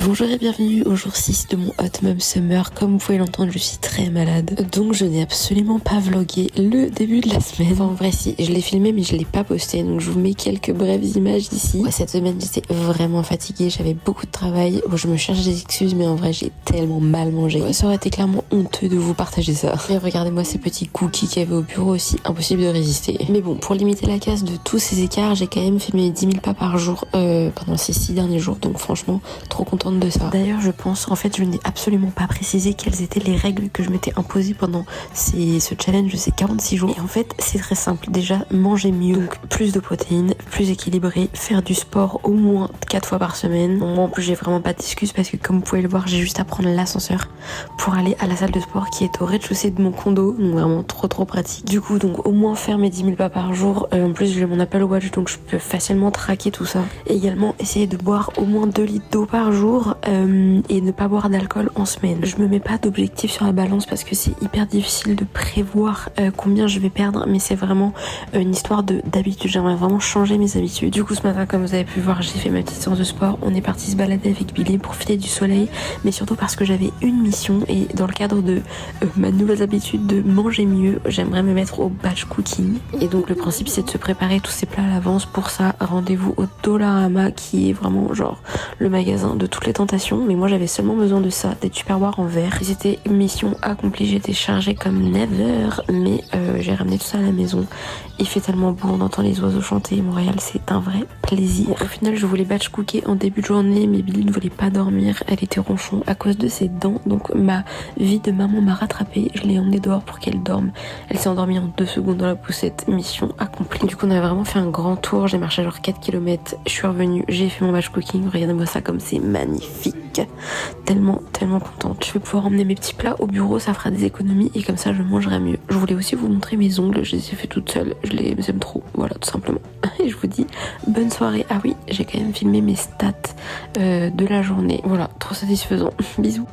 Bonjour et bienvenue au jour 6 de mon Hot Mom Summer. Comme vous pouvez l'entendre, je suis très malade, donc je n'ai absolument pas vlogué le début de la semaine. Enfin en vrai si, je l'ai filmé mais je l'ai pas posté, donc je vous mets quelques brèves images d'ici. Ouais, cette semaine j'étais vraiment fatiguée, j'avais beaucoup de travail. Bon, je me cherche des excuses mais en vrai j'ai tellement mal mangé. Ouais, ça aurait été clairement honteux de vous partager ça. Et regardez-moi ces petits cookies qu'il y avait au bureau aussi, impossible de résister. Mais bon, pour limiter la casse de tous ces écarts, j'ai quand même fait mes 10 000 pas par jour pendant ces 6 derniers jours, donc franchement trop contente de ça. D'ailleurs je pense, en fait je n'ai absolument pas précisé quelles étaient les règles que je m'étais imposées pendant ce challenge de ces 46 jours. Et en fait c'est très simple, déjà manger mieux, donc plus de protéines, plus équilibré, faire du sport au moins 4 fois par semaine. Bon, moi en plus j'ai vraiment pas d'excuses parce que comme vous pouvez le voir, j'ai juste à prendre l'ascenseur pour aller à la salle de sport qui est au rez-de-chaussée de mon condo, donc vraiment trop pratique. Du coup donc au moins faire mes 10 000 pas par jour, en plus j'ai mon Apple Watch donc je peux facilement traquer tout ça. Et également essayer de boire au moins 2 litres d'eau par jour et ne pas boire d'alcool en semaine. Je me mets pas d'objectif sur la balance parce que c'est hyper difficile de prévoir combien je vais perdre, mais c'est vraiment une histoire d'habitude. J'aimerais vraiment changer mes habitudes. Du coup ce matin, comme vous avez pu voir, j'ai fait ma petite séance de sport. On est parti se balader avec Billy pour profiter du soleil, mais surtout parce que j'avais une mission et dans le cadre de ma nouvelle habitude de manger mieux, j'aimerais me mettre au batch cooking. Et donc le principe c'est de se préparer tous ces plats à l'avance. Pour ça, rendez-vous au Dollarama qui est vraiment genre le magasin de toutes les tentations, mais moi j'avais seulement besoin de ça, des tupperwares en verre. Et c'était mission accomplie, j'étais chargée comme never, mais j'ai ramené tout ça à la maison. Il fait tellement beau, on entend les oiseaux chanter, Montréal c'est un vrai plaisir. Au final je voulais batch cooker en début de journée, mais Billy ne voulait pas dormir, elle était ronchon à cause de ses dents, donc ma vie de maman m'a rattrapée, je l'ai emmenée dehors pour qu'elle dorme. Elle s'est endormie en 2 secondes dans la poussette, mission accomplie. Du coup on a vraiment fait un grand tour, j'ai marché genre 4 km, je suis revenue, j'ai fait mon batch cooking, regardez-moi ça comme c'est magnifique, tellement contente. Je vais pouvoir emmener mes petits plats au bureau, ça fera des économies et comme ça je mangerai mieux. Je voulais aussi vous montrer mes ongles, je les ai fait toutes seules, je les aime trop, voilà tout simplement. Et je vous dis bonne soirée. Ah oui, j'ai quand même filmé mes stats de la journée, voilà, trop satisfaisant. Bisous.